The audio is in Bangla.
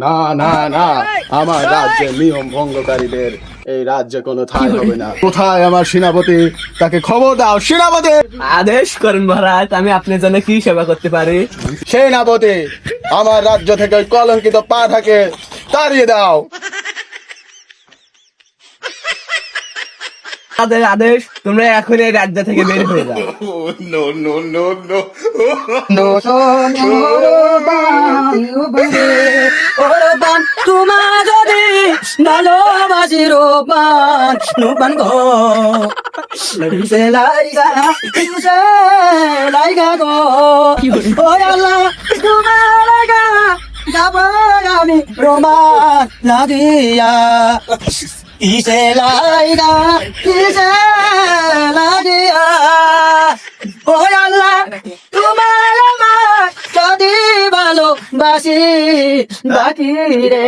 না না না, আমার রাজ্যের নিয়ম ভঙ্গকারীদের এই রাজ্যে কোনো ঠাঁই হবে না। কোথায় আমার সেনাপতি? তাকে খবর দাও সেনাপতি। আদেশ করুন মহারাজ, আমি আপনার জন্য কি সেবা করতে পারি? সেনাপতি, আমার রাজ্য থেকে ওই কলঙ্কিত পা থাকে তাড়িয়ে দাও। আদেশ আদেশ, তোমরা এখন এই রাজ্য থেকে বের হয়ে যাও। তোমার যদি ভালোবাসি রোবান নুবান গো সে লাইগা গো ও আল্লাহ তোমার লাগা যাব আমি রোমান লাগিয়া কিসে লাগিয়া ও আল্লাহ তোমার আমার যদি ভালোবাসি বাকি রে।